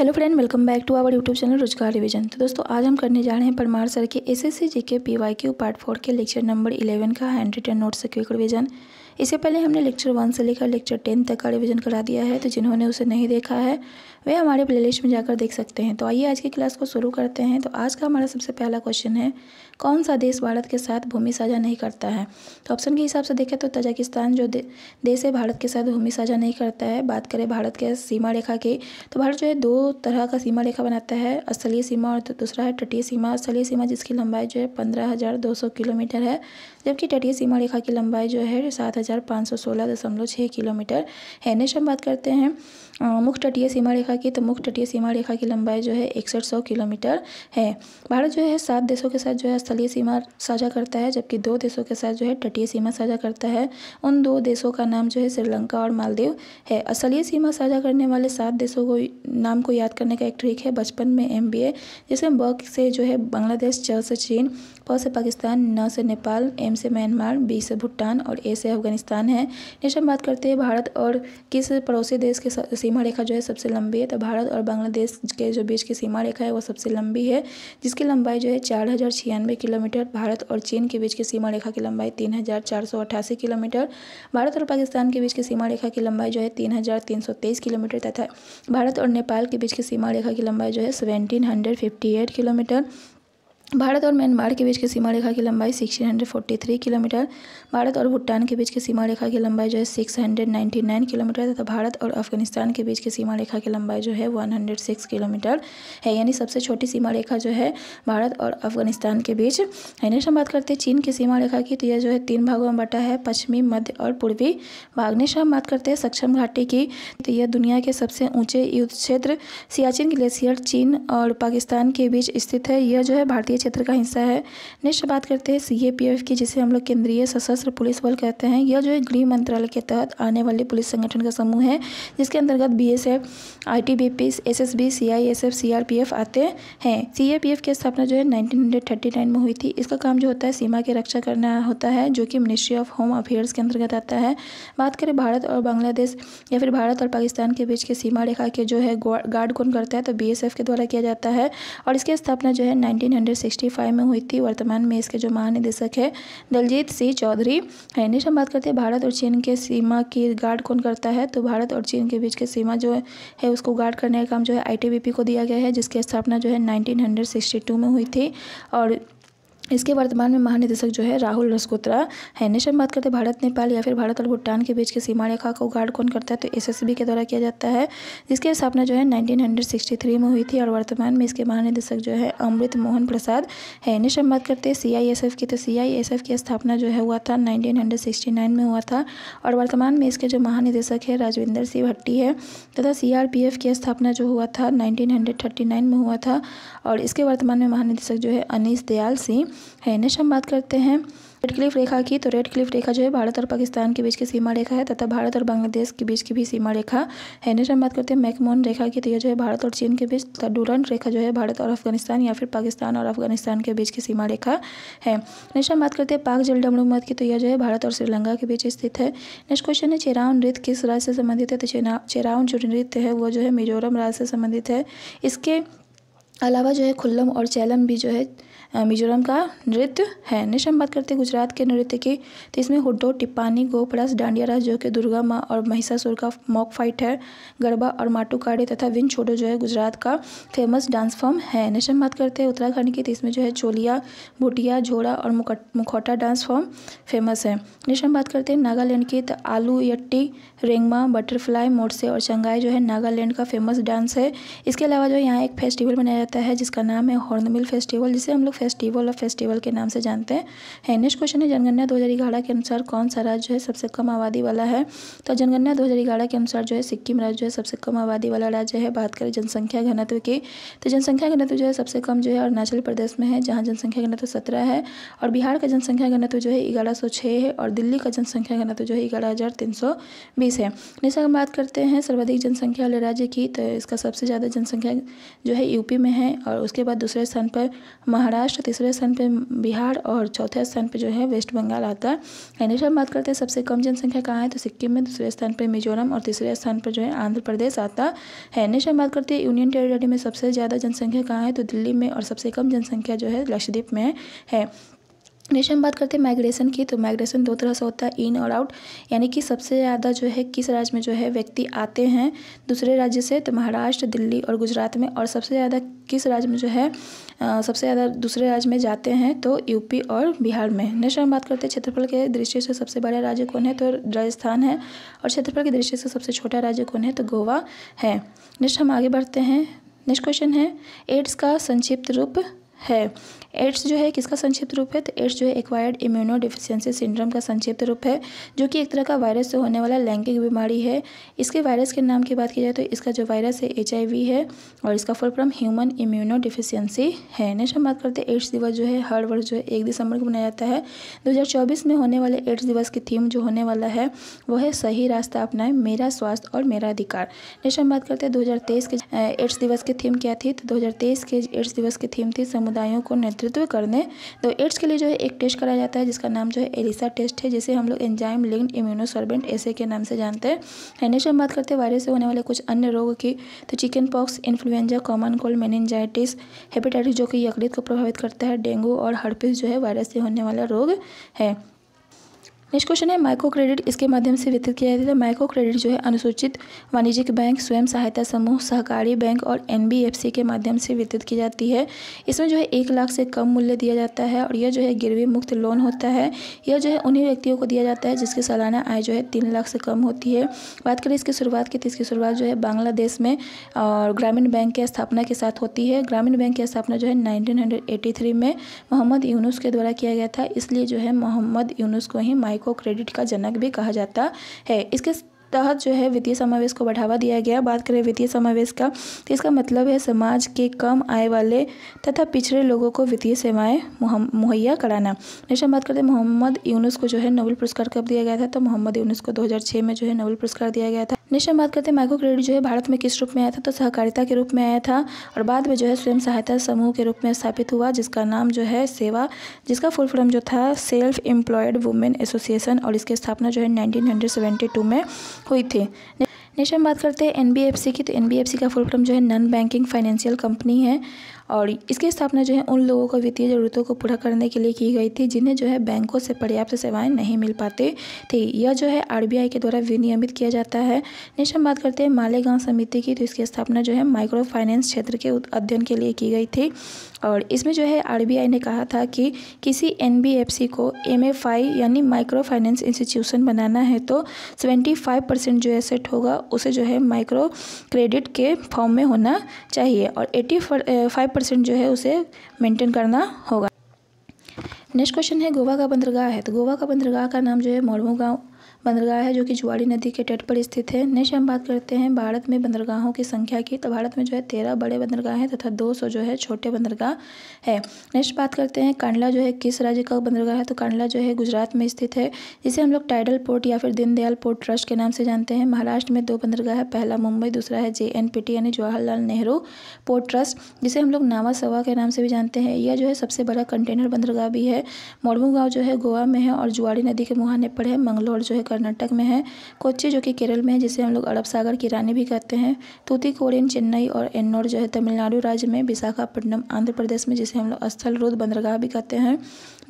Hello friend, welcome back to our YouTube channel Rozgar revision. तो दोस्तों आज हम करने जा रहे हैं परमार सर के एसएससी जीके पीवाईक्यू पार्ट 4 के लेक्चर नंबर 11 का हैंड रिटन नोट्स से क्विक रिवीजन। इससे पहले हमने लेक्चर 1 से लेकर लेक्चर 10 तक का रिवीजन करा दिया है, तो जिन्होंने उसे नहीं देखा है वे हमारे प्लेलिस्ट में जाकर देख सकते हैं। तो आइए आज की क्लास को शुरू करते हैं। तो आज का हमारा सबसे पहला क्वेश्चन है, कौन सा देश भारत के साथ भूमि साझा नहीं करता है। तो ऑप्शन के हिसाब से देखें तो तजाकिस्तान जो देश है भारत के साथ भूमि साझा नहीं करता है। बात करें भारत के सीमा रेखा की, तो भारत जो है दो तरह का सीमा रेखा बनाता है, स्थलीय सीमा और दूसरा है तटीय सीमा। स्थलीय सीमा जिसकी लंबाई जो है 15,200 किलोमीटर है, जबकि तटीय सीमा रेखा की लंबाई जो है 7,516.6 किलोमीटर है। नेक्स्ट हम बात करते हैं मुख्य तटीय सीमा रेखा की, तो मुख्य तटीय सीमा रेखा की लंबाई जो है 6100 किलोमीटर है। भारत जो है 7 देशों के साथ जो है स्थलीय सीमा साझा करता है, जबकि 2 देशों के साथ जो है तटीय सीमा साझा करता है। उन 2 देशों का नाम जो है श्रीलंका और मालदीव है। स्थलीय सीमा साझा करने वाले 7 देशों को नाम को याद करने का एक ट्रिक है बचपन में MBA, जिसमें ब से जो है बांग्लादेश, च से चीन, प से पाकिस्तान, न से नेपाल, M से म्यांमार, B से भूटान और A से अफगानिस्तान है। नेक्स्ट हम बात करते हैं भारत और किस पड़ोसी देश के सीमा रेखा जो है सबसे लंबी है। तो भारत और बांग्लादेश के जो बीच की सीमा रेखा है वो सबसे लंबी है, जिसकी लंबाई जो है 4,096 किलोमीटर। भारत और चीन के बीच की सीमा रेखा की लंबाई 3,488 किलोमीटर। भारत और पाकिस्तान के बीच की सीमा रेखा की लंबाई जो है 3,323 किलोमीटर तथा भारत और नेपाल के बीच की सीमा रेखा की लंबाई जो है 1,758 किलोमीटर। भारत और म्यांमार के बीच की सीमा रेखा की लंबाई 1643 किलोमीटर। भारत और भूटान के बीच की सीमा रेखा की लंबाई जो है 699 किलोमीटर तथा भारत और अफगानिस्तान के बीच की सीमा रेखा की लंबाई जो है 106 किलोमीटर है। यानी सबसे छोटी सीमा रेखा जो है भारत और अफगानिस्तान के बीच है। नेक्स्ट हम बात करते हैं चीन की सीमा रेखा की, तो यह जो है 3 भागों में बटा है, पश्चिमी, मध्य और पूर्वी भाग। नेक्स्ट हम बात करते हैं सक्षम घाटी की, तो यह दुनिया के सबसे ऊंचे युद्ध क्षेत्र सियाचिन ग्लेशियर चीन और पाकिस्तान के बीच स्थित है। यह जो है भारतीय क्षेत्र का हिस्सा है। नेक्स्ट बात करते हैं CAPF की, जिसे हम लोग केंद्रीय सशस्त्र पुलिस बल कहते हैं। यह जो है गृह मंत्रालय के तहत आने वाले पुलिस संगठन का समूह है, जिसके अंतर्गत BSF, ITBP, SSB, CISF, CRPF आते हैं। CAPF की स्थापना जो है 1939 में हुई थी। इसका काम जो होता है सीमा की रक्षा करना होता है, जो कि मिनिस्ट्री ऑफ होम अफेयर्स के अंतर्गत आता है। बात करें भारत और बांग्लादेश या फिर भारत और पाकिस्तान के बीच की सीमा रेखा के जो है गार्ड कौन करता है, तो BSF के द्वारा किया जाता है और इसकी स्थापना जो है 1965 में हुई थी। वर्तमान में इसके जो महानिदेशक है दलजीत सिंह चौधरी है। नेक्स्ट हम बात करते हैं भारत और चीन के सीमा की गार्ड कौन करता है, तो भारत और चीन के बीच की सीमा जो है उसको गार्ड करने का काम जो है ITBP को दिया गया है, जिसकी स्थापना जो है 1962 में हुई थी और इसके वर्तमान में महानिदेशक जो है राहुल रसकोत्रा है। नेक्स्ट हम बात करते हैं भारत नेपाल या फिर भारत और भूटान के बीच की सीमा रेखा को गार्ड कौन करता है, तो SSB के द्वारा किया जाता है, जिसकी स्थापना जो है 1963 में हुई थी और वर्तमान में इसके महानिदेशक जो है अमृत मोहन प्रसाद है। नेक्स्ट हम बात करते हैं CISF की, तो CISF की स्थापना जो है हुआ था 1969 में हुआ था और वर्तमान में इसके जो महानिदेशक है राजविंदर सिंह भट्टी है तथा CRPF की स्थापना जो हुआ था 1939 में हुआ था और इसके वर्तमान में महानिदेशक जो है अनीश दयाल सिंह है। नेक्स्ट हम बात करते हैं रेड क्लिफ रेखा की, तो रेड क्लिफ रेखा जो है भारत और पाकिस्तान के बीच की सीमा रेखा है तथा भारत और बांग्लादेश के बीच की भी सीमा रेखा है। नेक्स्ट हम बात करते हैं मैकमोहन रेखा की, तो यह जो है भारत और चीन के बीच तथा डूरंट रेखा जो है भारत और अफगानिस्तान या फिर पाकिस्तान और अफगानिस्तान के बीच की सीमा रेखा है। नेक्स्ट हम बात करते हैं पाक जलडमरू मध्य की, तो यह जो है भारत और श्रीलंका के बीच स्थित है। नेक्स्ट क्वेश्चन है चेरावन नृत्य किस राज्य से संबंधित है, तो चेरावन जो नृत्य है वो जो है मिजोरम राज्य से संबंधित है। इसके अलावा जो है खुल्लम और चैलम भी जो है मिजोरम का नृत्य है। नेक्स्ट हम बात करते हैं गुजरात के नृत्य की, तो इसमें हुड्डो, टिप्पानी, गोपरास, डांडिया रास जो कि दुर्गा माँ और महिषासुर का मॉक फाइट है, गरबा और माटुकाड़ी तथा विन छोड़ो जो है गुजरात का फेमस डांस फॉर्म है। नेक्स्ट हम बात करते हैं उत्तराखंड की, तो इसमें जो है चोलिया, भुटिया, झोड़ा और मुखौटा डांस फॉर्म फेमस है। नेक्स्ट हम बात करते हैं नागालैंड की, तो आलू यट्टी, रेंगमा, बटरफ्लाई, मोरसे और चंगाई जो है नागालैंड का फेमस डांस है। इसके अलावा जो है यहाँ एक फेस्टिवल मनाया जाता है जिसका नाम है हॉर्नबिल फेस्टिवल, जिसे हम लोग फेस्टिवल के नाम से जानते हैं। नेक्स्ट क्वेश्चन है जनगणना 2011 के अनुसार कौन सा राज्य जो है सबसे कम आबादी वाला है, तो जनगणना 2011 के अनुसार जो है सिक्किम राज्य जो है सबसे कम आबादी वाला राज्य है। बात करें जनसंख्या घनत्व की, तो जनसंख्या घनत्व जो है सबसे कम जो है अरुणाचल प्रदेश में है, जहाँ जनसंख्या घनत्व 17 है और बिहार का जनसंख्या घनत्व जो है 1106 है और दिल्ली का जनसंख्या घनत्व जो है 11,320 है। नेक्स्ट हम बात करते हैं सर्वाधिक जनसंख्या वाले राज्य की, तो इसका सबसे ज़्यादा जनसंख्या जो है यूपी में है हैं। और उसके बाद दूसरे स्थान पर महाराष्ट्र, तीसरे स्थान पर बिहार और चौथे स्थान पर जो है वेस्ट बंगाल आता है। नेक्स्ट हम बात करते हैं सबसे कम जनसंख्या कहाँ है, तो सिक्किम में, दूसरे स्थान पर मिजोरम और तीसरे स्थान पर जो है आंध्र प्रदेश आता है। नेक्स्ट हम बात करते हैं यूनियन टेरिटरी में सबसे ज़्यादा जनसंख्या कहाँ है, तो दिल्ली में, और सबसे कम जनसंख्या जो है लक्षद्वीप में है। नेक्स्ट हम बात करते हैं माइग्रेशन की। तो माइग्रेशन दो तरह से होता है, इन और आउट, यानी कि सबसे ज़्यादा जो है किस राज्य में जो है व्यक्ति आते हैं दूसरे राज्य से, तो महाराष्ट्र, दिल्ली और गुजरात में। और सबसे ज़्यादा किस राज्य में जो है सबसे ज़्यादा दूसरे राज्य में जाते हैं, तो यूपी और बिहार में। नेक्स्ट हम बात करते हैं क्षेत्रफल के दृष्टि से सबसे बड़ा राज्य कौन है, तो राजस्थान है। और क्षेत्रफल की दृष्टि से सबसे छोटा राज्य कौन है, तो गोवा है। नेक्स्ट हम आगे बढ़ते हैं। नेक्स्ट क्वेश्चन है एड्स का संक्षिप्त रूप है। एड्स जो है किसका संक्षिप्त रूप है, तो एड्स जो है एक्वायर्ड इम्यूनो डिफिशियंसी सिंड्रोम का संक्षिप्त रूप है, जो कि एक तरह का वायरस से होने वाला लैंगिक बीमारी है। इसके वायरस के नाम की बात की जाए तो इसका जो वायरस है HIV है, और इसका full form human immuno deficiency है। नेक्स्ट हम बात करते हैं एड्स दिवस जो है हर वर्ष जो है 1 दिसंबर को मनाया जाता है। 2024 में होने वाले एड्स दिवस की थीम जो होने वाला है वो है सही रास्ता अपनाएं, मेरा स्वास्थ्य और मेरा अधिकार। नेक्स्ट हम बात करते हैं 2023 के एड्स दिवस की थीम क्या थी, तो 2023 के एड्स दिवस की थीम थी समुदायों को नेतृत्व करने। तो एड्स के लिए जो है एक टेस्ट कराया जाता है जिसका नाम जो है एलिसा टेस्ट है, जिसे हम लोग एंजाइम लिंक्ड इम्यूनोसॉर्बेंट ऐसे के नाम से जानते हैं। नेक्स्ट हम बात करते हैं वायरस से होने वाले कुछ अन्य रोगों की। तो chicken pox, influenza, common cold, meningitis, hepatitis जो कि यकृत को प्रभावित करता है, डेंगू और हर्पिस जो है वायरस से होने वाला रोग है। नेक्स्ट क्वेश्चन है माइक्रो क्रेडिट इसके माध्यम से वितरित किया जाता है। माइक्रो क्रेडिट जो है अनुसूचित वाणिज्यिक बैंक, स्वयं सहायता समूह, सहकारी बैंक और NBFC के माध्यम से वितरित की जाती है। इसमें जो है 1 लाख से कम मूल्य दिया जाता है, और यह जो है गिरवी मुक्त लोन होता है। यह जो है उन्हीं व्यक्तियों को दिया जाता है जिसकी सालाना आय जो है 3 लाख से कम होती है। बात करें इसकी शुरुआत की, तो इसकी शुरुआत जो है बांग्लादेश में और ग्रामीण बैंक की स्थापना के साथ होती है। ग्रामीण बैंक की स्थापना जो है 1983 में मोहम्मद यूनुस के द्वारा किया गया था, इसलिए जो है मोहम्मद यूनुस को ही माइक्रो क्रेडिट का जनक भी कहा जाता है। इसके तहत जो है वित्तीय समावेश को बढ़ावा दिया गया। बात करें वित्तीय समावेश का, तो इसका मतलब है समाज के कम आय वाले तथा पिछड़े लोगों को वित्तीय सेवाएं मुहैया कराना। नेक्स्ट हम बात करते हैं मोहम्मद यूनुस को जो है नोबेल पुरस्कार कब दिया गया था, तो मोहम्मद यूनुस को 2006 में जो है नोबेल पुरस्कार दिया गया था। नेक्स्ट हम बात करते हैं माइक्रो क्रेडिट जो है भारत में किस रूप में आया था, तो सहकारिता के रूप में आया था, और बाद में जो है स्वयं सहायता समूह के रूप में स्थापित हुआ, जिसका नाम जो है सेवा, जिसका फुल फॉर्म जो था सेल्फ एम्प्लॉयड वुमेन एसोसिएशन, और इसकी स्थापना जो है 1972 में हुई थी। नेक्स्ट हम बात करते हैं NBFC की। तो NBFC का फुल फॉर्म जो है नॉन बैंकिंग फाइनेंशियल कंपनी है, और इसकी स्थापना जो है उन लोगों को वित्तीय ज़रूरतों को पूरा करने के लिए की गई थी जिन्हें जो है बैंकों से पर्याप्त सेवाएं नहीं मिल पाती थी। यह जो है RBI के द्वारा विनियमित किया जाता है। नेक्स्ट हम बात करते हैं मालेगांव समिति की। तो इसकी स्थापना जो है माइक्रो फाइनेंस क्षेत्र के अध्ययन के लिए की गई थी, और इसमें जो है RBI ने कहा था कि किसी NBFC को MFI यानी माइक्रो फाइनेंस इंस्टीट्यूशन बनाना है तो 75% जो एसेट होगा उसे जो है माइक्रो क्रेडिट के फॉर्म में होना चाहिए, और 85% जो है उसे मेंटेन करना होगा। नेक्स्ट क्वेश्चन है गोवा का बंदरगाह है। तो गोवा का बंदरगाह का नाम जो है मोरमुगांव बंदरगाह है, जो कि जुआड़ी नदी के तट पर स्थित है। नेक्स्ट हम बात करते हैं भारत में बंदरगाहों की संख्या की। तो भारत में जो है 13 बड़े बंदरगाह हैं तथा 200 जो है छोटे बंदरगाह है। नेक्स्ट बात करते हैं कांडला जो है किस राज्य का बंदरगाह है, तो कांडला जो है गुजरात में स्थित है, जिसे हम लोग टाइडल पोर्ट या फिर दीनदयाल पोर्ट ट्रस्ट के नाम से जानते हैं। महाराष्ट्र में 2 बंदरगाह है, पहला मुंबई, दूसरा है JNPT यानी जवाहरलाल नेहरू पोर्ट ट्रस्ट, जिसे हम लोग नावासवा के नाम से भी जानते हैं। यह जो है सबसे बड़ा कंटेनर बंदरगाह भी है। मोरमुगांव जो है गोवा में है और जुआड़ी नदी के मुहाने पर है। मंगलोर जो है कर्नाटक में है। कोच्चि जो कि केरल में है, जिसे हम लोग अरब सागर की रानी भी कहते हैं। तूतीकोरिन चेन्नई और एन्नोर जो है तमिलनाडु राज्य में। विशाखापट्टनम आंध्र प्रदेश में, जिसे हम लोग स्थल रुद्र बंदरगाह भी कहते हैं।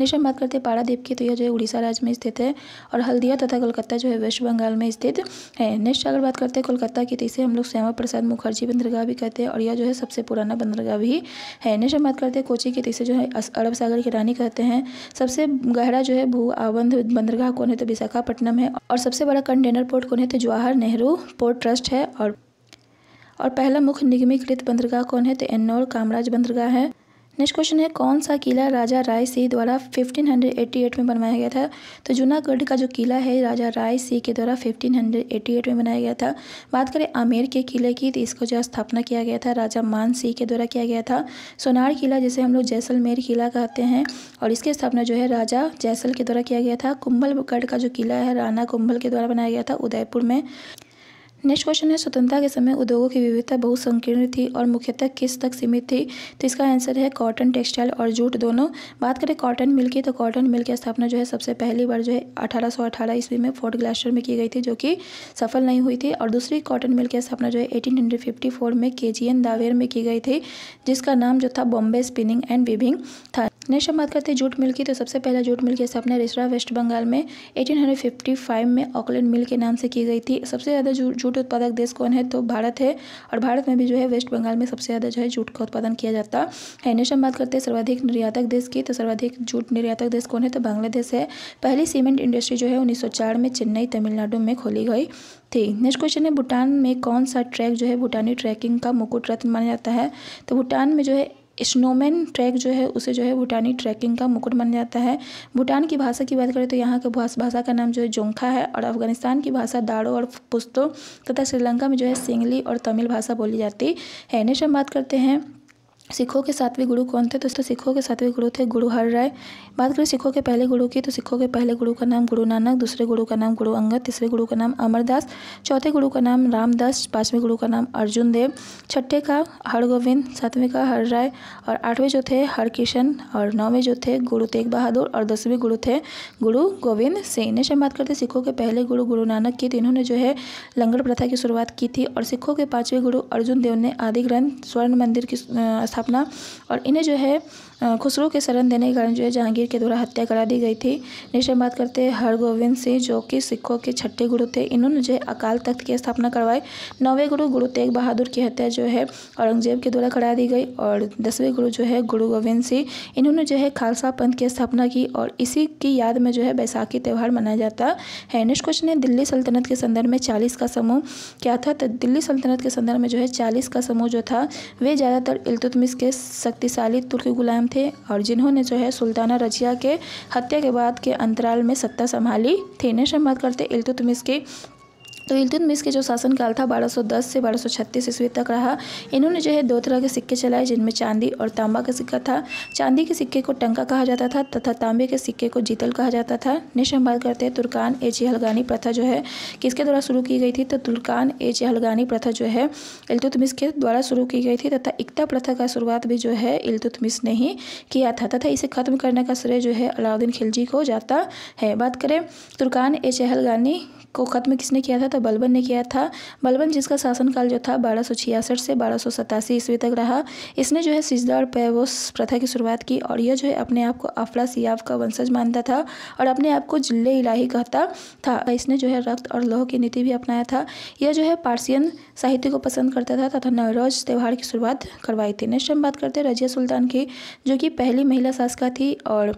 नेक्स्ट हम बात करते हैं पारादीप की। तो यह जो है उड़ीसा राज्य में स्थित है, और हल्दिया तथा कोलकाता जो है वेस्ट बंगाल में स्थित है। नेक्स्ट अगर बात करते हैं कोलकाता की, तो इसे हम लोग श्यामा प्रसाद मुखर्जी बंदरगाह भी कहते हैं, और यह जो है सबसे पुराना बंदरगाह भी है। नेक्स्ट हम बात करते हैं कोच्चि की, तो इसे जो है अरब सागर की रानी कहते हैं। सबसे गहरा जो है भू आबंध बंदरगाह कौन है, तो विशाखापट्टनम है, और सबसे बड़ा कंटेनर पोर्ट कौन है, तो जवाहर नेहरू पोर्ट ट्रस्ट है। और पहला मुख्य निगमीकृत बंदरगाह कौन है, तो एन्नोर कामराज बंदरगाह है। नेक्स्ट क्वेश्चन है कौन सा किला राजा राय सिंह द्वारा 1588 में बनवाया गया था, तो जूनागढ़ का जो किला है राजा राय सिंह के द्वारा 1588 में बनाया गया था। बात करें आमेर के किले की, तो इसको जो स्थापना किया गया था राजा मान सिंह के द्वारा किया गया था। सोनार किला जिसे हम लोग जैसलमेर किला कहते हैं, और इसकी स्थापना जो है राजा जैसल के द्वारा किया गया था। कुंभलगढ़ का जो किला है राणा कुंभल के द्वारा बनाया गया था उदयपुर में। नेक्स्ट क्वेश्चन है, स्वतंत्रता के समय उद्योगों की विविधता बहुत संकीर्ण थी और मुख्यतः किस तक सीमित थी? तो इसका आंसर है कॉटन, टेक्सटाइल और जूट दोनों। बात करें कॉटन मिल की, तो कॉटन मिल की स्थापना जो है सबसे पहली बार जो है 1818 ईस्वी में फोर्ट ग्लासियर में की गई थी, जो कि सफल नहीं हुई थी। और दूसरी कॉटन मिल की स्थापना जो है 1854 में केजीएन दावेर में की गई थी, जिसका नाम जो था बॉम्बे स्पिनिंग एंड वीविंग था। नेक्स्ट हम बात करते हैं जूट मिल की, तो सबसे पहला जूट मिल की स्थापना रिसरा वेस्ट बंगाल में 1855 में ऑकलैंड मिल के नाम से की गई थी। सबसे ज़्यादा जूट उत्पादक देश कौन है? तो भारत है, और भारत में भी जो है वेस्ट बंगाल में सबसे ज़्यादा जो है जूट का उत्पादन किया जाता है। नेक्स्ट हम बात करते हैं सर्वाधिक निर्यातक देश की, तो सर्वाधिक जूट निर्यातक देश कौन है? तो बांग्लादेश है। पहली सीमेंट इंडस्ट्री जो है 1904 में चेन्नई तमिलनाडु में खोली गई थी। नेक्स्ट क्वेश्चन है, भूटान में कौन सा ट्रैक जो है भूटानी ट्रैकिंग का मुकुट रत्न माना जाता है? तो भूटान में जो है स्नोमैन ट्रैक जो है उसे जो है भूटानी ट्रैकिंग का मुकुट माना जाता है। भूटान की भाषा की बात करें तो यहाँ के भाषा का नाम जो है जोंखा है, और अफगानिस्तान की भाषा दारो और पुश्तो तथा श्रीलंका में जो है सिंगली और तमिल भाषा बोली जाती है। नेक्स्ट हम बात करते हैं सिखों के 7वें गुरु कौन थे? तो सिखों के 7वें गुरु थे गुरु हर राय। बात करें सिखों के पहले गुरु की, तो सिखों के पहले गुरु का नाम गुरु नानक, दूसरे गुरु का नाम गुरु अंगद, तीसरे गुरु का नाम अमरदास, चौथे गुरु का नाम रामदास, पाँचवें गुरु का नाम अर्जुन देव, छठे का हरगोविंद, सातवें का हर राय, और आठवें जो थे हरकिशन, और नौवें जो थे गुरु तेग बहादुर, और 10वें गुरु थे गुरु गोविंद सिंह। नेक्स्ट हम बात करते हैं सिखों के पहले गुरु गुरु नानक की, तो इन्होंने जो है लंगर प्रथा की शुरुआत की थी। और सिखों के 5वें गुरु अर्जुन देव ने आदि ग्रंथ स्वर्ण मंदिर की स्थापना, और इन्हें जो है खुसरो के शरण देने के कारण जो है जहांगीर के द्वारा हत्या करा दी गई थी। नेक्स्ट हम बात करते हैं हरगोविंद सिंह, जो कि सिखों के 6ठे गुरु थे। इन्होंने जो है अकाल तख्त की स्थापना करवाई। 9वें गुरु गुरु तेग बहादुर की हत्या जो है औरंगजेब के द्वारा करा दी गई। और 10वें गुरु जो है गुरु गोविंद सिंह, इन्होंने जो है खालसा पंथ की स्थापना की, और इसी की याद में जो है बैसाखी त्यौहार मनाया जाता है। नेक्स्ट क्वेश्चन है, दिल्ली सल्तनत के संदर्भ में 40 का समूह क्या था? तो दिल्ली सल्तनत के संदर्भ में जो है 40 का समूह जो था वे ज़्यादातर इल्तुतमिश के शक्तिशाली तुर्की गुलाम थे, और जिन्होंने जो है सुल्ताना रजिया के हत्या के बाद के अंतराल में सत्ता संभाली थी। नेक्स्ट हम बात करते हैं इल्तुतमिश की, तो इल्तुतमिश के जो शासनकाल था 1210 से 1236 ईस्वी तक रहा। इन्होंने जो है 2 तरह के सिक्के चलाए, जिनमें चांदी और तांबा का सिक्का था। चांदी के सिक्के को टंका कहा जाता था तथा तांबे के सिक्के को जीतल कहा जाता था। नेक्स्ट हम बात करते हैं तुर्कान ए चहलगानी प्रथा जो है किसके द्वारा शुरू की गई थी? तो तुर्कान ए चहलगानी प्रथा जो है इल्तुतमिश के द्वारा शुरू की गई थी, तथा इक्ता प्रथा का शुरुआत भी जो है इल्तुतमिश ने ही किया था, तथा इसे खत्म करने का श्रेय जो है अलाउद्दीन खिलजी को जाता है। बात करें तुर्कान ए चहलगानी को खत्म किसने किया था? तो बलबन ने किया था। बलबन जिसका शासनकाल जो था 1266 से 1287 ईस्वी तक रहा। इसने जो है सिजदा और पैवोस प्रथा की शुरुआत की, और यह जो है अपने आप को अफलासियाब का वंशज मानता था और अपने आप को जिले इलाही कहता था। इसने जो है रक्त और लौह की नीति भी अपनाया था। यह जो है पार्सियन साहित्य को पसंद करता था तथा नवरोज त्यौहार की शुरुआत करवाई थी। नेक्स्ट हम बात करते हैं रजिया सुल्तान की, जो कि पहली महिला शासका थी। और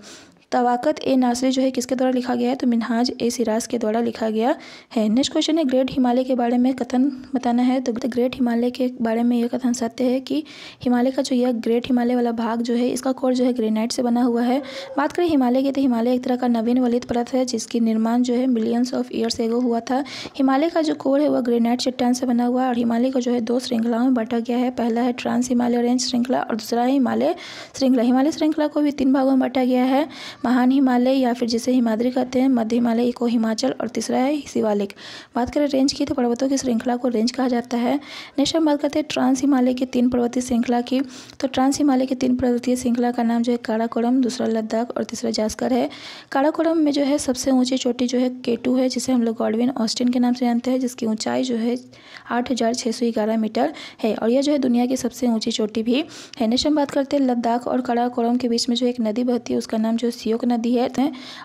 तवाकत ए नासरी जो है किसके द्वारा लिखा गया है? तो मिनहाज ए सिराज के द्वारा लिखा गया है। नेक्स्ट क्वेश्चन है, ग्रेट हिमालय के बारे में कथन बताना है। तो ग्रेट हिमालय के बारे में यह कथन सत्य है कि हिमालय का जो यह ग्रेट हिमालय वाला भाग जो है इसका कोर जो है ग्रेनाइट से बना हुआ है। बात करें हिमालय की, तो हिमालय एक तरह का नवीन वलित परत है, जिसकी निर्माण जो है मिलियंस ऑफ ईयर्स एगो हुआ था। हिमालय का जो कोर है वह ग्रेनाइट चट्टान से बना हुआ है, और हिमालय को जो है 2 श्रृंखलाओं में बांटा गया है। पहला है ट्रांस हिमालय रेंज श्रृंखला, और दूसरा है हिमालय श्रृंखला। हिमालय श्रृंखला को भी 3 भागों में बांटा गया है, महान हिमालय या फिर जिसे हिमाद्री कहते हैं, मध्य हिमालय को हिमाचल, और तीसरा है शिवालिक। बात करें रेंज की, तो पर्वतों की श्रृंखला को रेंज कहा जाता है। नेक्स्ट हम बात करते हैं ट्रांस हिमालय की 3 पर्वतीय श्रृंखला की। तो ट्रांस हिमालय की 3 पर्वतीय श्रृंखला का नाम जो है काराकोरम, दूसरा लद्दाख और तीसरा जास्कर है। काराकोरम में जो है सबसे ऊंची चोटी जो है केटू है, जिसे हम लोग गॉडविन ऑस्टिन के नाम से जानते हैं, जिसकी ऊंचाई जो है 8611 मीटर है, और यह जो है दुनिया की सबसे ऊंची चोटी भी है। नेक्स्ट हम बात करते हैं लद्दाख और काराकोरम के बीच में जो एक नदी बहती है, उसका नाम जो सियोक नदी है।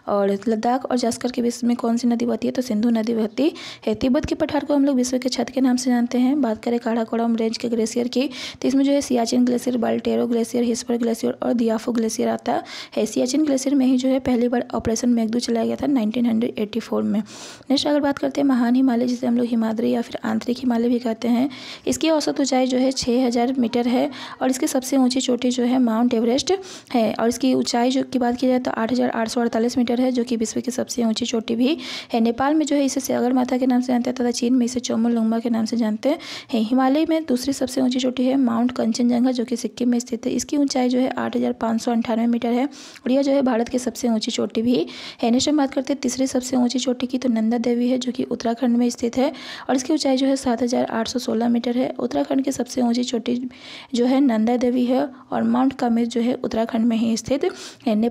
और लद्दाख और जास्कर के बीच में कौन सी नदी बहती है? तो सिंधु नदी बहती है। तिब्बत के पठार को हम लोग विश्व के छत के नाम से जानते हैं। बात करें काराकोरम रेंज के ग्लेशियर की, तो इसमें जो है Siachen glacier, Baltoro glacier, Hispar glacier और दियाफो ग्लेशियर आता है। सियाचिन ग्लेशियर में ही जो है पहली बार ऑपरेशन मेघदूत चलाया गया था 1984 में। नेक्स्ट अगर बात करते हैं महान हिमालय, जिसे हम लोग हिमाद्री या फिर आंतरिक हिमालय भी कहते हैं, इसकी औसत ऊंचाई जो है 6000 मीटर है, और इसकी सबसे ऊंची चोटी जो है माउंट एवरेस्ट है, और इसकी ऊंचाई जो की बात की जाए तो 8,848 मीटर है, जो कि विश्व की सबसे ऊंची चोटी भी है। नेपाल में जो है इसे सगरमाथा के नाम से जानते हैं तथा चीन में इसे चोमोलुंगमा के नाम से जानते हैं। हिमालय में दूसरी सबसे ऊंची चोटी है माउंट कंचनजंगा, जो कि सिक्किम में स्थित है। इसकी ऊंचाई जो है 8,598 मीटर है और यह जो है भारत की सबसे ऊंची चोटी भी है। नेक्स्ट हम बात करते हैं तीसरी सबसे ऊंची चोटी की, तो नंदा देवी है, जो कि उत्तराखंड में स्थित है और इसकी ऊंचाई जो है 7,816 मीटर है। उत्तराखंड की सबसे ऊंची चोटी जो है नंदा देवी है और माउंट कामेर जो है उत्तराखंड में ही स्थित है।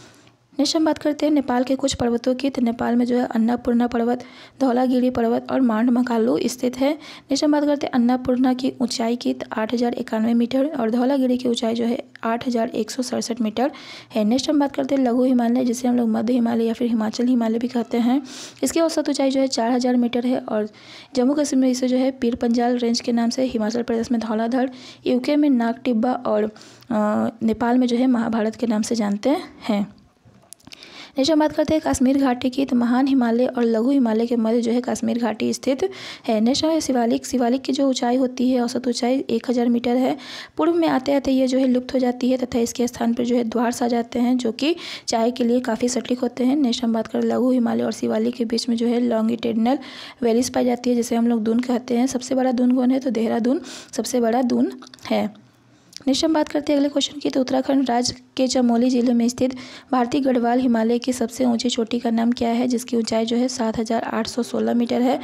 नेक्स्ट हम बात करते हैं नेपाल के कुछ पर्वतों की, तो नेपाल में जो है अन्नपूर्णा पर्वत, धौलागिरी पर्वत और माउंट मकालू स्थित है। नेक्स्ट हम बात करते हैं अन्नपूर्णा की ऊंचाई की, तो 8,091 मीटर और धौलागिरी की ऊंचाई जो है 8,167 मीटर है। नेक्स्ट हम बात करते हैं लघु हिमालय, जिसे हम लोग मध्य हिमालय या फिर हिमाचल हिमालय भी कहते हैं। इसकी औसत ऊंचाई जो है 4,000 मीटर है और जम्मू कश्मीर में इसे जो है पीर पंजाल रेंज के नाम से, हिमाचल प्रदेश में धौलाधर, यूके में नाग टिब्बा और नेपाल में जो है महाभारत के नाम से जानते हैं। नेक्स्ट हम बात करते हैं कश्मीर घाटी की, तो महान हिमालय और लघु हिमालय के मध्य जो है कश्मीर घाटी स्थित है। नेक्स्ट है शिवालिक की जो ऊंचाई होती है औसत ऊंचाई 1,000 मीटर है। पूर्व में आते आते ये जो है लुप्त हो जाती है तथा इसके स्थान पर जो है द्वार्स आ जाते हैं, जो कि चाय के लिए काफ़ी सटीक होते हैं। नेक्स्ट हम बात करें लघु हिमालय और शिवालिक के बीच में जो है लॉन्गिट्यूडिनल वैलीज पाई जाती है, जिसे हम लोग दून कहते हैं। सबसे बड़ा दून कौन है, तो देहरादून सबसे बड़ा दून है। नेक्स्ट हम बात करते हैं अगले क्वेश्चन की, तो उत्तराखंड राज्य के चमोली जिले में स्थित भारतीय गढ़वाल हिमालय की सबसे ऊंची चोटी का नाम क्या है, जिसकी ऊंचाई जो है 7,816 मीटर है।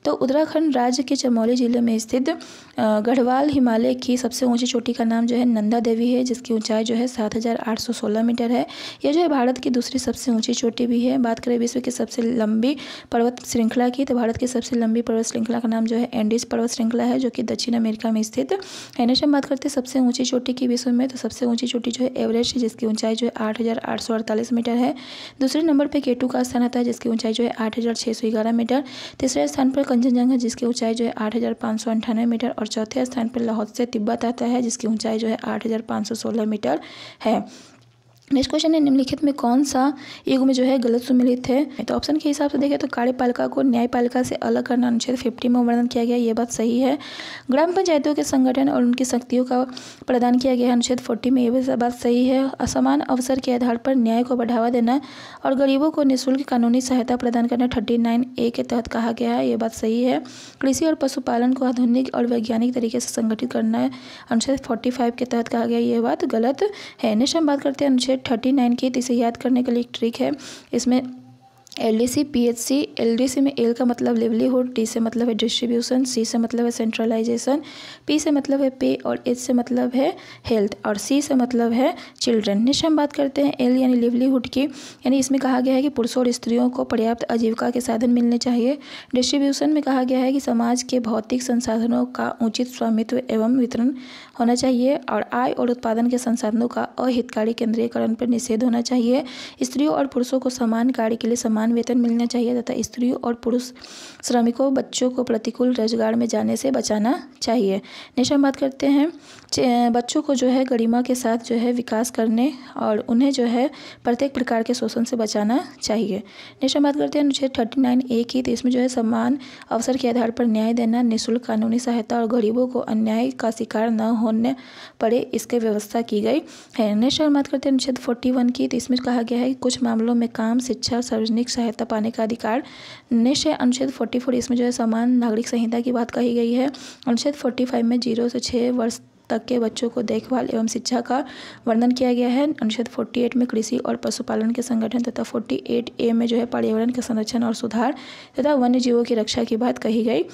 तो उत्तराखंड राज्य के चमोली जिले में स्थित गढ़वाल हिमालय की सबसे ऊंची चोटी का नाम जो है नंदा देवी है, जिसकी ऊंचाई जो है 7,816 मीटर है। यह जो है भारत की दूसरी सबसे ऊंची चोटी भी है। बात करें विश्व की सबसे लंबी पर्वत श्रृंखला की, तो भारत की सबसे लंबी पर्वत श्रृंखला का नाम जो है एंडीज पर्वत श्रृंखला है, जो कि दक्षिण अमेरिका में स्थित है। नेक्स्ट हम बात करते हैं सबसे ऊंची चोटी की विश्व में, तो सबसे ऊंची चोटी जो है एवरेस्ट, जिसकी ऊंचाई जो है 8,848 मीटर है। दूसरे नंबर पे केटू का स्थान आता है, जिसकी ऊंचाई जो है 8,611 मीटर। तीसरे स्थान पर कंचनजंगा, जिसकी ऊंचाई जो है 8,598 मीटर और चौथे स्थान पर लाहौल से तिब्बत आता है, जिसकी ऊंचाई जो है 8,516 मीटर है। नेक्स्ट क्वेश्चन है निम्नलिखित में कौन सा युग में जो है गलत सुमेलित है। तो ऑप्शन के हिसाब से देखें तो कार्यपालिका को न्यायपालिका से अलग करना अनुच्छेद 50 में वर्णन किया गया, ये बात सही है। ग्राम पंचायतों के संगठन और उनकी शक्तियों का प्रदान किया गया है अनुच्छेद 40 में, ये भी बात सही है। असमान अवसर के आधार पर न्याय को बढ़ावा देना और गरीबों को निःशुल्क कानूनी सहायता प्रदान करना 39A के तहत कहा गया है, ये बात सही है। कृषि और पशुपालन को आधुनिक और वैज्ञानिक तरीके से संगठित करना अनुच्छेद 45 के तहत कहा गया, ये बात गलत है। नेक्स्ट हम बात करते हैं अनुच्छेद 39 की, तो इसे याद करने के लिए एक ट्रिक है। इसमें LDC PHC, LDC में L का मतलब लिवलीहुड, D से मतलब है डिस्ट्रीब्यूशन, C से मतलब है सेंट्रलाइजेशन, P से मतलब है पे और H से मतलब है हेल्थ और C से मतलब है चिल्ड्रन। नेक्स्ट हम बात करते हैं L यानी लिवलीहुड की, यानी इसमें कहा गया है कि पुरुषों और स्त्रियों को पर्याप्त आजीविका के साधन मिलने चाहिए। डिस्ट्रीब्यूशन में कहा गया है कि समाज के भौतिक संसाधनों का उचित स्वामित्व एवं वितरण होना चाहिए और आय और उत्पादन के संसाधनों का अहितकारी केंद्रीयकरण पर निषेध होना चाहिए। स्त्रियों और पुरुषों को समान कार्य के लिए समान वेतन मिलना चाहिए तथा स्त्रियों और पुरुष श्रमिकों बच्चों को प्रतिकूल रोजगार में जाने से बचाना चाहिए। नेक्स्ट हम बात करते हैं बच्चों को जो है गरिमा के साथ जो है विकास करने और उन्हें जो है प्रत्येक प्रकार के शोषण से बचाना चाहिए। नेक्स्ट हम बात करते हैं अनुच्छेद 39A की, तो इसमें जो है समान अवसर के आधार पर न्याय देना, निःशुल्क कानूनी सहायता और गरीबों को अन्याय का शिकार न होने पड़े, इसके व्यवस्था की गई है। नेक्स्ट हम बात करते हैं अनुच्छेद 41 की, तो इसमें कहा गया है कि कुछ मामलों में काम, शिक्षा, सार्वजनिक सहायता पाने का अधिकार। नेक्स्ट है अनुच्छेद 44, इसमें जो है समान नागरिक संहिता की बात कही गई है। अनुच्छेद 45 में 0 से 6 वर्ष तक के बच्चों को देखभाल एवं शिक्षा का वर्णन किया गया है। अनुच्छेद 48 में कृषि और पशुपालन के संगठन तथा 48A में जो है पर्यावरण के संरक्षण और सुधार तथा वन्य जीवों की रक्षा की बात कही गई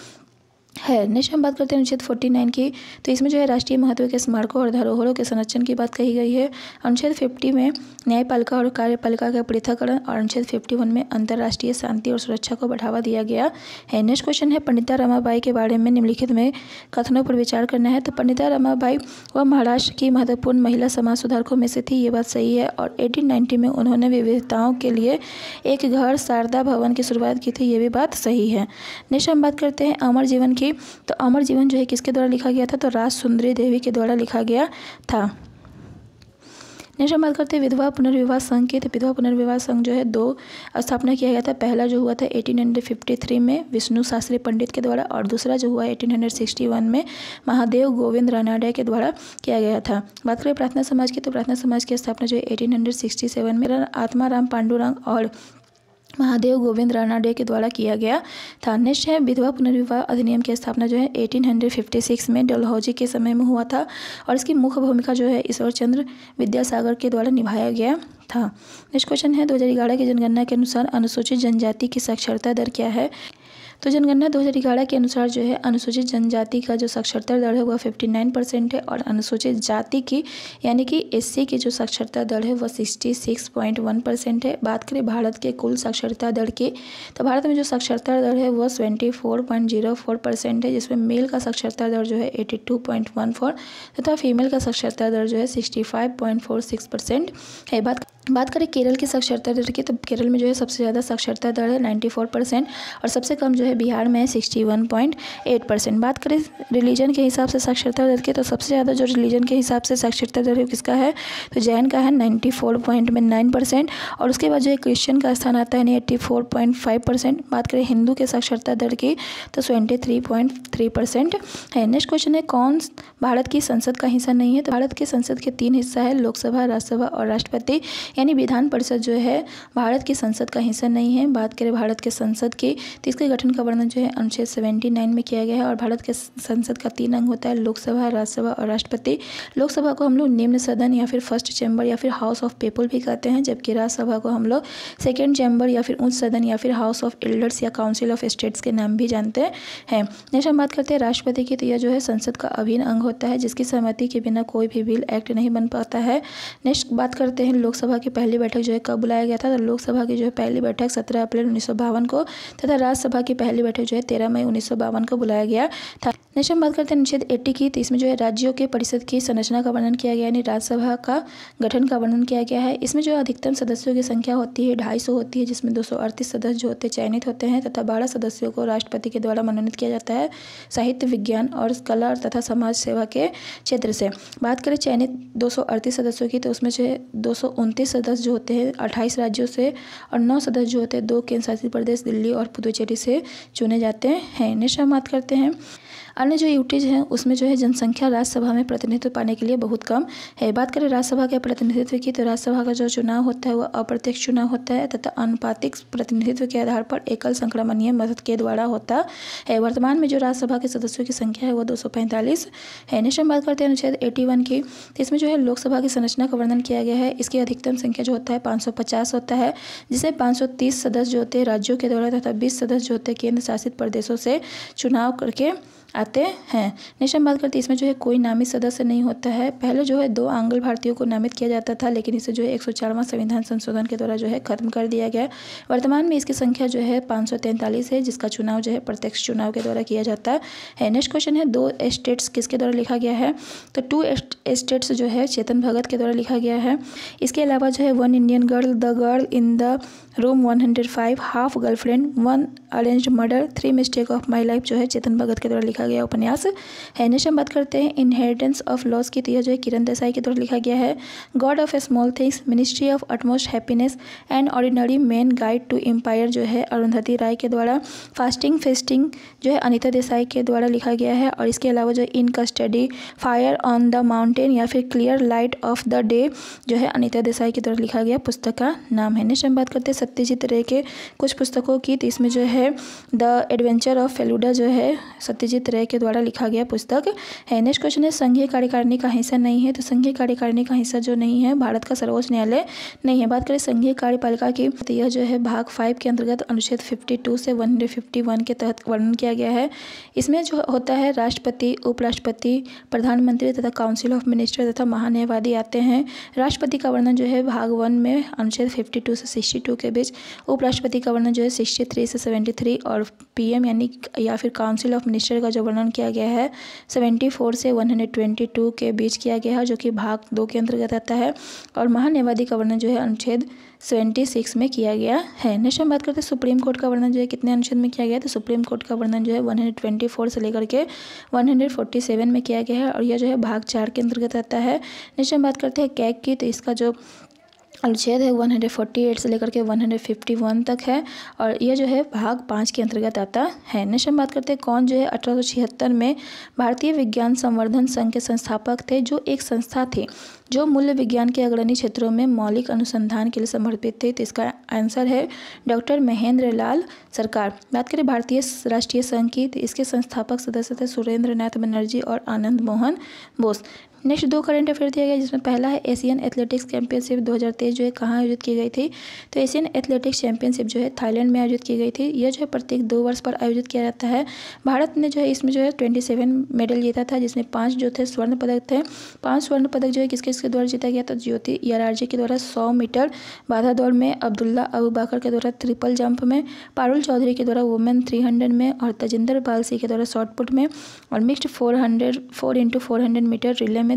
है। नेक्स्ट हम बात करते हैं अनुच्छेद 49 की, तो इसमें जो है राष्ट्रीय महत्व के स्मारकों और धरोहरों के संरक्षण की बात कही गई है। अनुच्छेद 50 में न्यायपालिका और कार्यपालिका का पृथक्करण और अनुच्छेद 51 में अंतर्राष्ट्रीय शांति और सुरक्षा को बढ़ावा दिया गया है। नेक्स्ट क्वेश्चन है पंडिता रमाबाई के बारे में निम्नलिखित में कथनों पर विचार करना है। तो पंडिता रमाबाई वह महाराष्ट्र की महत्वपूर्ण महिला समाज सुधारकों में से थी, ये बात सही है। और 1890 में उन्होंने विविधताओं के लिए एक घर शारदा भवन की शुरुआत की थी, ये भी बात सही है। नेक्स्ट हम बात करते हैं अमर जीवन की, तो अमर जीवन जो है किसके द्वारा लिखा गया था, तो राज सुंदरी देवी के द्वारा लिखा गया था। नेक्स्ट हम बात करते हैं विधवा पुनर्विवाह संघ की। तो विधवा पुनर्विवाह संघ जो है 2 स्थापना किया गया था। पहला जो हुआ था 1853 में विष्णु शास्त्री पंडित के द्वारा, और दूसरा जो हुआ 1861 में महादेव गोविंद रानाडे के द्वारा किया गया था। बात करें प्रार्थना समाज की, तो प्रार्थना समाज की स्थापना जो है 1867 में आत्माराम पांडुरंग और महादेव गोविंद रानाडे के द्वारा किया गया था। नेक्स्ट है विधवा पुनर्विवाह अधिनियम की स्थापना जो है 1856 में डलहौजी के समय में हुआ था, और इसकी मुख्य भूमिका जो है ईश्वर चंद्र विद्यासागर के द्वारा निभाया गया था। नेक्स्ट क्वेश्चन है 2011 की जनगणना के अनुसार अनुसूचित जनजाति की साक्षरता दर क्या है। तो जनगणना 2011 के अनुसार जो है अनुसूचित जनजाति का जो साक्षरता दर है वह 59% है, और अनुसूचित जाति की यानी कि SC की जो साक्षरता दर है वह 66.1% है। बात करें भारत के कुल साक्षरता दर की, तो भारत में जो साक्षरता दर है वह 24.04% है, जिसमें मेल का साक्षरता दर जो है 82.14 तथा फीमेल का साक्षरता दर जो है 65.46% है। बात करें केरल की साक्षरता दर की, तो केरल में जो है सबसे ज़्यादा साक्षरता दर है 94%, और सबसे कम जो है बिहार में है 61.8%। बात करें रिलीजन के हिसाब से साक्षरता दर की, तो सबसे ज़्यादा जो रिलीजन के हिसाब से साक्षरता दर है किसका है, तो जैन का है 94.9%, और उसके बाद जो है क्रिश्चियन का स्थान आता है 84.5%। बात करें हिंदू के साक्षरता दर की, तो 73.3% है। नेक्स्ट क्वेश्चन है कौन भारत की संसद का हिस्सा नहीं है। तो भारत के संसद के 3 हिस्सा है, लोकसभा, राज्यसभा और राष्ट्रपति, यानी विधान परिषद जो है भारत की संसद का हिस्सा नहीं है। बात करें भारत के संसद की, तो इसके गठन का वर्णन जो है अनुच्छेद 79 में किया गया है, और भारत के संसद का 3 अंग होता है, लोकसभा, राज्यसभा और राष्ट्रपति। लोकसभा को हम लोग निम्न सदन या फिर फर्स्ट चैम्बर या फिर हाउस ऑफ पीपल भी कहते हैं, जबकि राज्यसभा को हम लोग सेकेंड चैम्बर या फिर उच्च सदन या फिर हाउस ऑफ एल्डर्स या काउंसिल ऑफ स्टेट्स के नाम भी जानते हैं। नेक्स्ट हम बात करते हैं राष्ट्रपति की, तो यह जो है संसद का अभिन्न अंग होता है, जिसकी सहमति के बिना कोई भी बिल एक्ट नहीं बन पाता है। नेक्स्ट बात करते हैं लोकसभा की पहली बैठक जो है कब बुलाया गया था। तो लोकसभा की जो है पहली बैठक 17 अप्रैल 1952 को तथा राज्यसभा की पहली बैठक जो है 13 मई 1952 को बुलाया गया था। नेक्स्ट हम बात करते हैं अनुच्छेद 80 की, तो इसमें जो है राज्यों के परिषद की संरचना का वर्णन किया गया, यानी राज्यसभा का गठन का वर्णन किया गया है। इसमें जो अधिकतम सदस्यों की संख्या होती है 250 होती है, जिसमें 238 सदस्य जो होते हैं चयनित होते हैं, तथा 12 सदस्यों को राष्ट्रपति के द्वारा मनोनीत किया जाता है साहित्य, विज्ञान और कला तथा समाज सेवा के क्षेत्र से। बात करें चयनित 238 सदस्यों की, तो उसमें जो है 229 सदस्य जो होते हैं 28 राज्यों से, और 9 सदस्य जो होते हैं 2 केंद्र शासित प्रदेश दिल्ली और पुदुचेरी से चुने जाते हैं। नेक्स्ट हम बात करते हैं अन्य जो यूटीज हैं, उसमें जो है जनसंख्या राज्यसभा में प्रतिनिधित्व पाने के लिए बहुत कम है। बात करें राज्यसभा के प्रतिनिधित्व की, तो राज्यसभा का जो चुनाव होता है वह अप्रत्यक्ष चुनाव होता है तथा अनुपातिक प्रतिनिधित्व के आधार पर एकल संक्रमणीय मत के द्वारा होता है। वर्तमान में जो राज्यसभा के सदस्यों की संख्या है वह 245 है। नेक्स्ट हम बात करते हैं अनुच्छेद 81 की, तो इसमें जो है लोकसभा की संरचना का वर्णन किया गया है। इसकी अधिकतम संख्या जो होता है 550 होता है, जिसे 530 सदस्य जो होते हैं राज्यों के द्वारा तथा 20 सदस्य जो होते हैं केंद्र शासित प्रदेशों से चुनाव करके आते हैं। नेक्स्ट हम बात करते हैं इसमें जो है कोई नामित सदस्य नहीं होता है। पहले जो है 2 आंग्ल भारतीयों को नामित किया जाता था, लेकिन इसे जो है 104वां संविधान संशोधन के द्वारा जो है खत्म कर दिया गया। वर्तमान में इसकी संख्या जो है 543 है, जिसका चुनाव जो है प्रत्यक्ष चुनाव के द्वारा किया जाता है। नेक्स्ट क्वेश्चन है 2 स्टेट्स किसके द्वारा लिखा गया है। तो 2 स्टेट्स जो है चेतन भगत के द्वारा लिखा गया है। इसके अलावा जो है 1 Indian girl, the girl in the room 105, half girlfriend, 1 arranged murder, 3 mistake of my life जो है चेतन भगत के द्वारा लिखा गया उपन्यास है। नेक्स्ट हम बात करते हैं इनहेरिटेंस ऑफ लॉस की, तो यह जो है किरण देसाई के द्वारा लिखा गया है। God of small things, ministry of utmost happiness and ordinary man guide to empire जो है अरुंधति राय के द्वारा। फास्टिंग फेस्टिंग जो है अनीता देसाई के द्वारा लिखा गया है। और इसके अलावा जो इन custody, fire on the mountain या फिर clear light of the day जो है अनीता देसाई के द्वारा लिखा गया पुस्तक का नाम है। नेक्स्ट हम बात करते हैं सत्यजीत रे के कुछ पुस्तकों की, तो इसमें जो है द एडवेंचर ऑफ फेलुडा जो है सत्यजीत रे के द्वारा लिखा गया पुस्तक है। नेक्स्ट क्वेश्चन है संघीय कार्यकारिणी का हिस्सा नहीं है। तो संघीय कार्यकारिणी का हिस्सा जो नहीं है भारत का सर्वोच्च न्यायालय नहीं है। बात करें संघीय कार्यपालिका की, तो यह जो है भाग 5 के अंतर्गत अनुच्छेद 52 से 151 के तहत वर्णन किया गया है। इसमें जो होता है राष्ट्रपति, उपराष्ट्रपति, प्रधानमंत्री तथा काउंसिल ऑफ मिनिस्टर तथा महान्यायवादी आते हैं। राष्ट्रपति का वर्णन जो है भाग 1 में अनुच्छेद 52 से 62 के बीच, उपराष्ट्रपति का वर्णन जो है 63 से 73, और PM यानी या फिर काउंसिल ऑफ मिनिस्टर का जो वर्णन किया गया है 74 से 122 के बीच किया गया है, जो कि भाग 2 के अंतर्गत आता है। और महान्यायवादी का वर्णन जो है अनुच्छेद 76 में किया गया है। नेक्स्ट हम बात करते हैं सुप्रीम कोर्ट का वर्णन जो है कितने अनुच्छेद में किया गया है। तो सुप्रीम कोर्ट का वर्णन जो है 124 से लेकर के 147 में किया गया है और यह जो है भाग 4 के अंतर्गत आता है। नेक्स्ट हम बात करते हैं कैग की, तो इसका जो अनुच्छेद है 148 से लेकर के 151 तक है और यह जो है भाग 5 के अंतर्गत आता है। नेक्स्ट हम बात करते हैं कौन जो है 1876 में भारतीय विज्ञान संवर्धन संघ के संस्थापक थे, जो एक संस्था थी जो मूल्य विज्ञान के अग्रणी क्षेत्रों में मौलिक अनुसंधान के लिए समर्पित थे। तो इसका आंसर है डॉक्टर महेंद्र लाल सरकार। बात करें भारतीय राष्ट्रीय संघ की, तो इसके संस्थापक सदस्य थे सुरेंद्र नाथ बनर्जी और Anand Mohan Bose. Next 2 current affair दिया गया, जिसमें पहला है एशियन एथलेटिक्स चैंपियनशिप 2023 जो है कहाँ आयोजित की गई थी। तो एशियन एथलेटिक्स चैंपियनशिप जो है थाईलैंड में आयोजित की गई थी। यह जो है प्रत्येक 2 वर्ष पर आयोजित किया जाता है। भारत ने जो है इसमें जो है 27 मेडल जीता था, जिसमें 5 जो थे स्वर्ण पदक थे। 5 स्वर्ण पदक जो है किसके द्वारा जीता गया, तो ज्योति याराजी के द्वारा 100 मीटर बाधा दौड़ में, अब्दुल्ला अबू बकर के द्वारा ट्रिपल जंप में, पारुल चौधरी के द्वारा वुमेन 300 में और तजिंदर बालसी के द्वारा शॉर्ट पुट में और मिक्स्ड 4x400 मीटर रिले में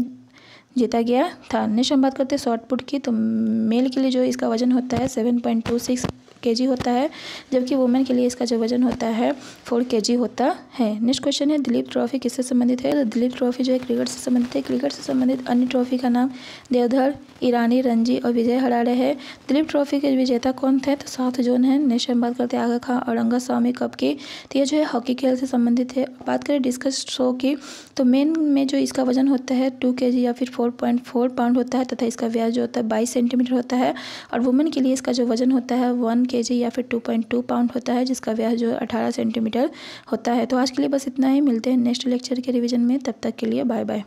जीता गया था। नेक्स्ट हम बात करते हैं शॉर्ट पुट की, तो मेल के लिए जो इसका वजन होता है 7.26 kg होता है, जबकि वुमेन के लिए इसका जो वजन होता है 4 kg होता है। नेक्स्ट क्वेश्चन है दिलीप ट्रॉफी किससे संबंधित है। तो दिलीप ट्रॉफी जो है क्रिकेट से संबंधित है। क्रिकेट से संबंधित अन्य ट्रॉफी का नाम देवधर, ईरानी, रणजी और विजय हरारे है। दिलीप ट्रॉफी के विजेता कौन थे, तो साउथ जोन है। नेक्स्ट हम बात करते हैं आगा खां औरंगास्वामी कप की, तो यह जो है हॉकी खेल से संबंधित है। बात करें डिस्कस थ्रो की, तो मेन में जो इसका वजन होता है 2 kg या फिर 4.4 पाउंड होता है तथा इसका व्यास जो होता है 22 सेंटीमीटर होता है। और वुमेन के लिए इसका जो वजन होता है 1 kg या फिर 2.2 पाउंड होता है, जिसका व्यास जो 18 सेंटीमीटर होता है। तो आज के लिए बस इतना ही, मिलते हैं नेक्स्ट लेक्चर के रिवीजन में, तब तक के लिए बाय बाय।